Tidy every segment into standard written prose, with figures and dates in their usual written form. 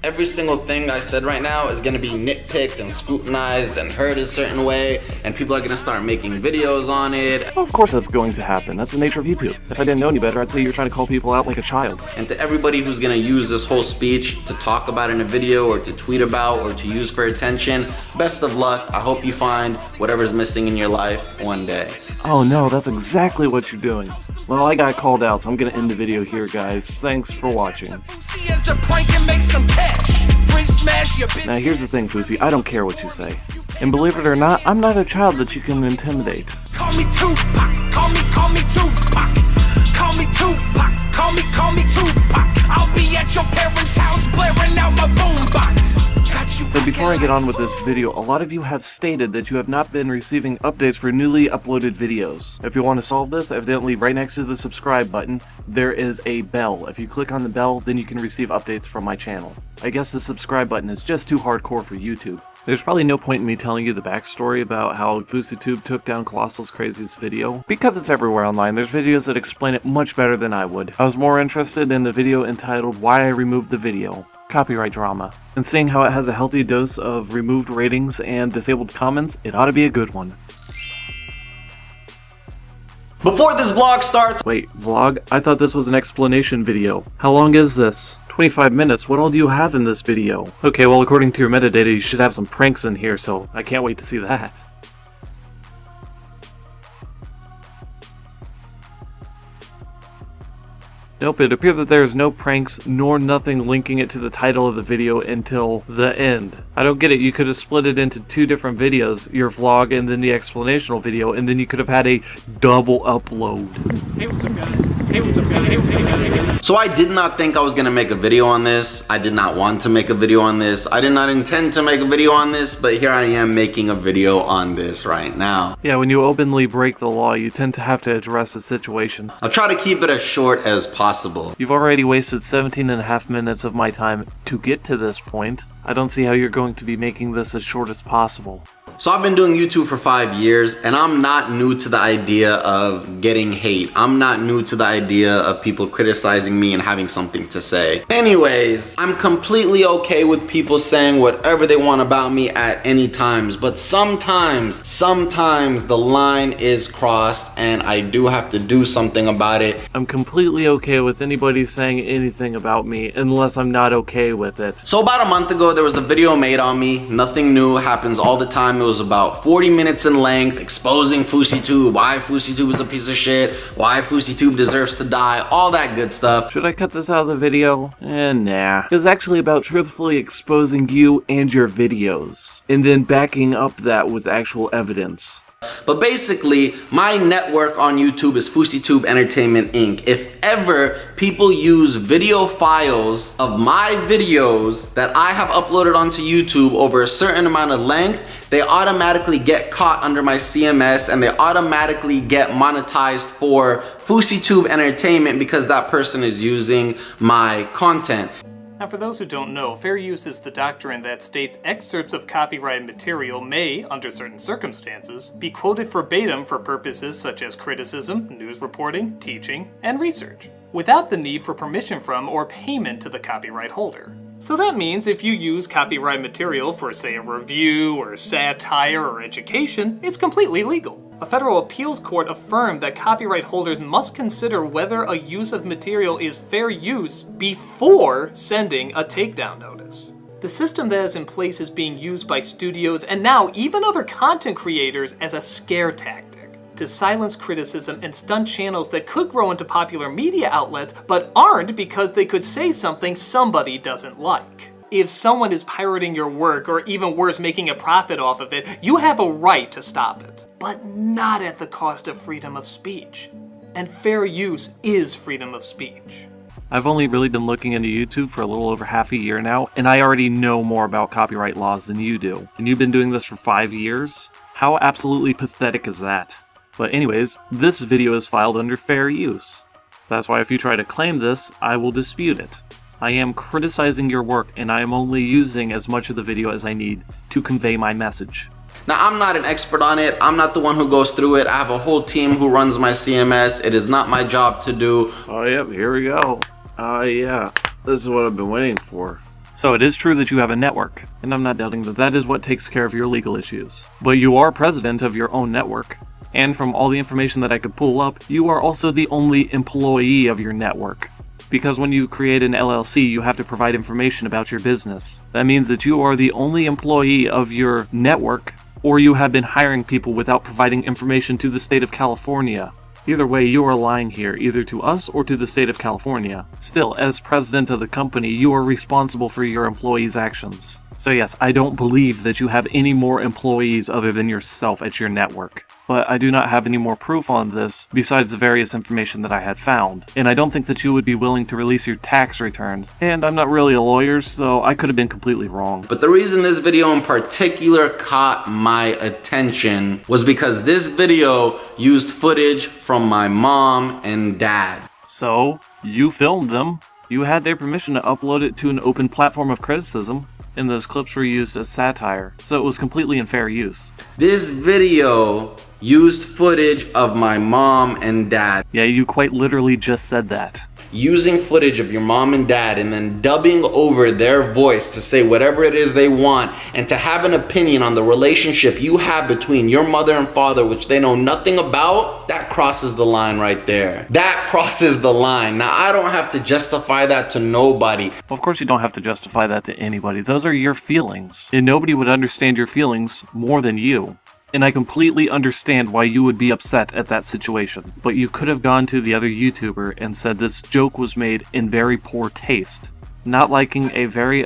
Every single thing I said right now is gonna be nitpicked and scrutinized and heard a certain way, and people are gonna start making videos on it. Well, of course that's going to happen. That's the nature of YouTube. If I didn't know any better, I'd say you're trying to call people out like a child. And to everybody who's gonna use this whole speech to talk about in a video or to tweet about or to use for attention, best of luck. I hope you find whatever's missing in your life one day. Oh no, that's exactly what you're doing. Well, I got called out, so I'm gonna end the video here, guys. Thanks for watching. Now here's the thing, Fousey, I don't care what you say. And believe it or not, I'm not a child that you can intimidate. Call me Tupac, call me Tupac, call me Tupac, call me Tupac. I'll be at your parents' house blaring out my boombox. So before I get on with this video, a lot of you have stated that you have not been receiving updates for newly uploaded videos. If you want to solve this, evidently right next to the subscribe button, there is a bell. If you click on the bell, then you can receive updates from my channel. I guess the subscribe button is just too hardcore for YouTube. There's probably no point in me telling you the backstory about how fouseyTUBE took down Colossal's Craziest video, because it's everywhere online. There's videos that explain it much better than I would. I was more interested in the video entitled Why I Removed the Video. Copyright drama. And seeing how it has a healthy dose of removed ratings and disabled comments, it ought to be a good one. Before this vlog starts— Wait, vlog? I thought this was an explanation video. How long is this? 25 minutes, what all do you have in this video? Okay, well according to your metadata you should have some pranks in here, so I can't wait to see that. Nope, it appears that there is no pranks nor nothing linking it to the title of the video until the end. I don't get it, you could have split it into two different videos, your vlog and then the explanational video, and then you could have had a double upload. Hey, what's up guys? Hey, what's up guys? Hey. So I did not think I was gonna make a video on this. I did not want to make a video on this. I did not intend to make a video on this, but here I am making a video on this right now. Yeah, when you openly break the law, you tend to have to address the situation. I'll try to keep it as short as possible. You've already wasted 17.5 minutes of my time to get to this point. I don't see how you're going to be making this as short as possible. So I've been doing YouTube for 5 years, and I'm not new to the idea of getting hate. I'm not new to the idea of people criticizing me and having something to say. Anyways, I'm completely okay with people saying whatever they want about me at any times, but sometimes the line is crossed and I do have to do something about it. I'm completely okay with anybody saying anything about me unless I'm not okay with it. So about a month ago, there was a video made on me. Nothing new, happens all the time. It was about 40 minutes in length, exposing fouseyTUBE, why fouseyTUBE is a piece of shit, why fouseyTUBE deserves to die, all that good stuff. Should I cut this out of the video? Nah. It's actually about truthfully exposing you and your videos, and then backing up that with actual evidence. But basically, my network on YouTube is fouseyTUBE Entertainment Inc. If ever people use video files of my videos that I have uploaded onto YouTube over a certain amount of length, they automatically get caught under my CMS and they automatically get monetized for fouseyTUBE Entertainment because that person is using my content. Now for those who don't know, fair use is the doctrine that states excerpts of copyrighted material may, under certain circumstances, be quoted verbatim for purposes such as criticism, news reporting, teaching, and research, without the need for permission from or payment to the copyright holder. So that means if you use copyright material for, say, a review or satire or education, it's completely legal. A federal appeals court affirmed that copyright holders must consider whether a use of material is fair use before sending a takedown notice. The system that is in place is being used by studios and now even other content creators as a scare tactic to silence criticism and stunt channels that could grow into popular media outlets but aren't because they could say something somebody doesn't like. If someone is pirating your work, or even worse, making a profit off of it, you have a right to stop it. But not at the cost of freedom of speech. And fair use is freedom of speech. I've only really been looking into YouTube for a little over half a year now, and I already know more about copyright laws than you do. And you've been doing this for 5 years? How absolutely pathetic is that? But anyways, this video is filed under fair use. That's why if you try to claim this, I will dispute it. I am criticizing your work, and I am only using as much of the video as I need to convey my message. Now, I'm not an expert on it. I'm not the one who goes through it. I have a whole team who runs my CMS. It is not my job to do. Oh, yep, here we go. Yeah, this is what I've been waiting for. So it is true that you have a network, and I'm not doubting that that is what takes care of your legal issues. But you are president of your own network. And from all the information that I could pull up, you are also the only employee of your network. Because when you create an LLC, you have to provide information about your business. That means that you are the only employee of your network, or you have been hiring people without providing information to the state of California. Either way, you are lying here, either to us or to the state of California. Still, as president of the company, you are responsible for your employees' actions. So yes, I don't believe that you have any more employees other than yourself at your network. But I do not have any more proof on this besides the various information that I had found. And I don't think that you would be willing to release your tax returns. And I'm not really a lawyer, so I could have been completely wrong. But the reason this video in particular caught my attention was because this video used footage from my mom and dad. So, you filmed them. You had their permission to upload it to an open platform of criticism. And those clips were used as satire, so it was completely in fair use. This video used footage of my mom and dad. Yeah, you quite literally just said that. Using footage of your mom and dad and then dubbing over their voice to say whatever it is they want and to have an opinion on the relationship you have between your mother and father, which they know nothing about, that crosses the line right there. That crosses the line. Now, I don't have to justify that to nobody. Of course you don't have to justify that to anybody. Those are your feelings. And nobody would understand your feelings more than you. And I completely understand why you would be upset at that situation. But you could have gone to the other YouTuber and said this joke was made in very poor taste. Not liking a very...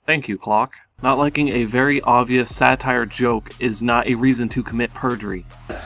Thank you, Clock. Not liking a very obvious satire joke is not a reason to commit perjury.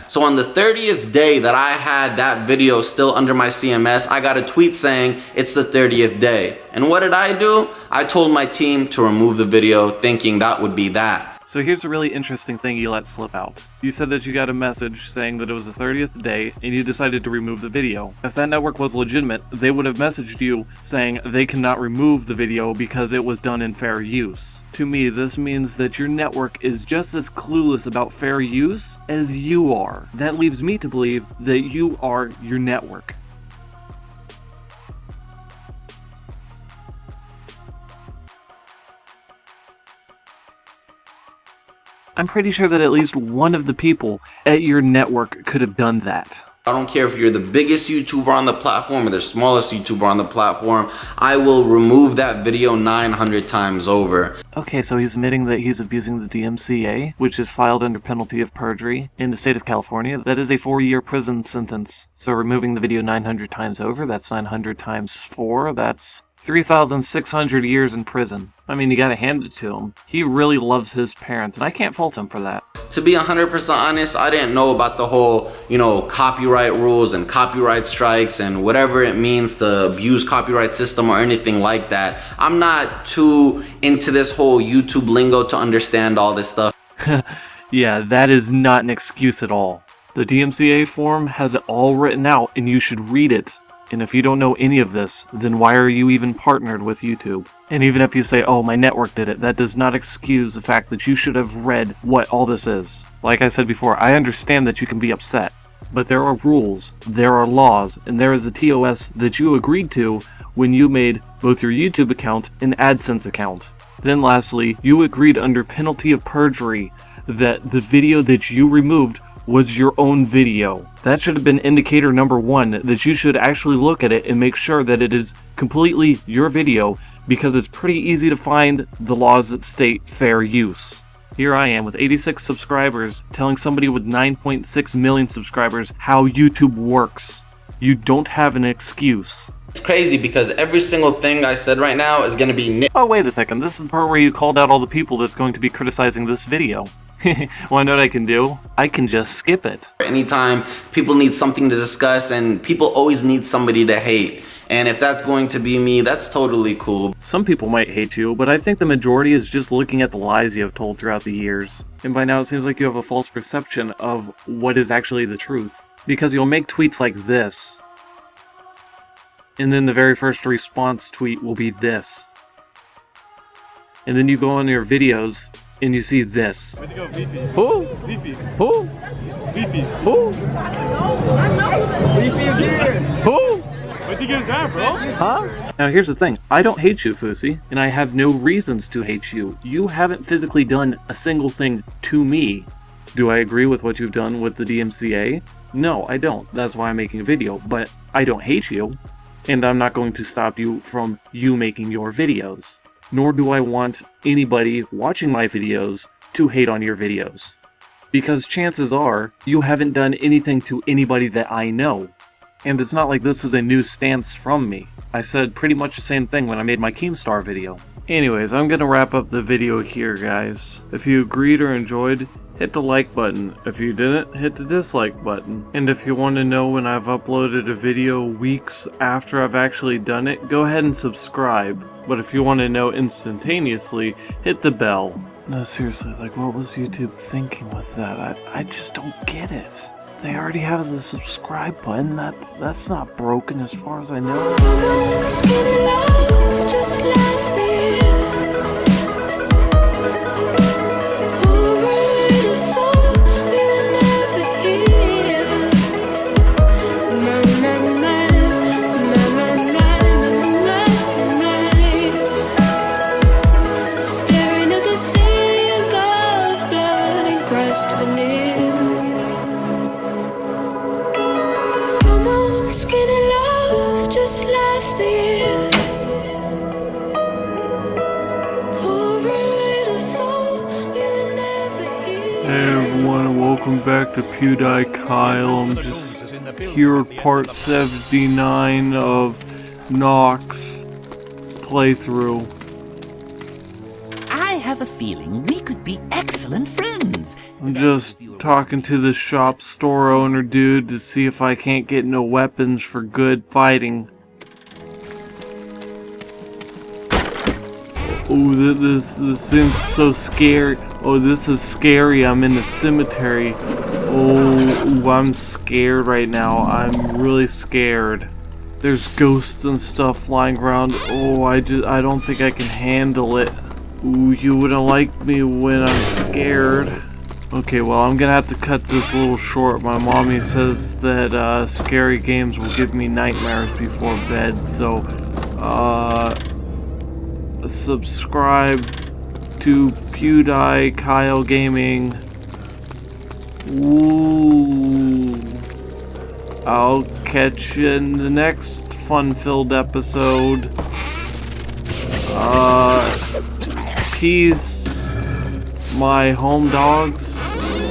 So on the 30th day that I had that video still under my CMS, I got a tweet saying it's the 30th day. And what did I do? I told my team to remove the video thinking that would be that. So here's a really interesting thing you let slip out. You said that you got a message saying that it was the 30th day and you decided to remove the video. If that network was legitimate, they would have messaged you saying they cannot remove the video because it was done in fair use. To me, this means that your network is just as clueless about fair use as you are. That leaves me to believe that you are your network. I'm pretty sure that at least one of the people at your network could have done that. I don't care if you're the biggest YouTuber on the platform or the smallest YouTuber on the platform, I will remove that video 900 times over. Okay, so he's admitting that he's abusing the DMCA, which is filed under penalty of perjury in the state of California. That is a 4-year prison sentence. So removing the video 900 times over, that's 900 times 4, that's 3,600 years in prison. I mean, you gotta hand it to him. He really loves his parents, and I can't fault him for that. To be 100% honest, I didn't know about the whole, copyright rules and copyright strikes and whatever it means to abuse copyright system or anything like that. I'm not too into this whole YouTube lingo to understand all this stuff. Yeah, that is not an excuse at all. The DMCA form has it all written out, and you should read it. And if you don't know any of this, then why are you even partnered with YouTube? And even if you say, oh, my network did it, that does not excuse the fact that you should have read what all this is. Like I said before, I understand that you can be upset, but there are rules, there are laws, and there is a TOS that you agreed to when you made both your YouTube account and AdSense account. Then lastly, you agreed under penalty of perjury that the video that you removed was your own video. That should have been indicator number 1, that you should actually look at it and make sure that it is completely your video, because it's pretty easy to find the laws that state fair use. Here I am with 86 subscribers telling somebody with 9.6 million subscribers how YouTube works. You don't have an excuse. It's crazy because every single thing I said right now is going to be Oh, wait a second. This is the part where you called out all the people that's going to be criticizing this video. Well, I know what I can do. I can just skip it. Anytime people need something to discuss, and people always need somebody to hate. And if that's going to be me, that's totally cool. Some people might hate you, but I think the majority is just looking at the lies you have told throughout the years. And by now it seems like you have a false perception of what is actually the truth. Because you'll make tweets like this, and then the very first response tweet will be this. And then you go on your videos, and you see this. Who? Who? Who? Who? gives that, bro? Huh? Now here's the thing, I don't hate you, Fousey, and I have no reasons to hate you. You haven't physically done a single thing to me. Do I agree with what you've done with the DMCA? No, I don't. That's why I'm making a video, but I don't hate you, and I'm not going to stop you from you making your videos. Nor do I want anybody watching my videos to hate on your videos. Because chances are, you haven't done anything to anybody that I know. And it's not like this is a new stance from me. I said pretty much the same thing when I made my Keemstar video. Anyways, I'm gonna wrap up the video here, guys. If you agreed or enjoyed, hit the like button. If you didn't, hit the dislike button. And if you want to know when I've uploaded a video weeks after I've actually done it, go ahead and subscribe. But if you want to know instantaneously, hit the bell. No, seriously, like, what was YouTube thinking with that? I just don't get it. They already have the subscribe button. That's not broken as far as I know. Hey everyone, and welcome back to PewDie Kyle. I'm just here at part 79 of Nox playthrough. I have a feeling we could be excellent friends. I'm just talking to the shop store owner dude to see if I can't get no weapons for good fighting. Oh, this seems so scary. Oh, this is scary. I'm in the cemetery. Oh, I'm scared right now. I'm really scared. There's ghosts and stuff flying around. Oh, I don't think I can handle it. Ooh, you wouldn't like me when I'm scared. Okay, well, I'm gonna have to cut this a little short. My mommy says that scary games will give me nightmares before bed, so subscribe to PewDie Kyle Gaming. Ooh. I'll catch you in the next fun-filled episode. Peace, my home dogs.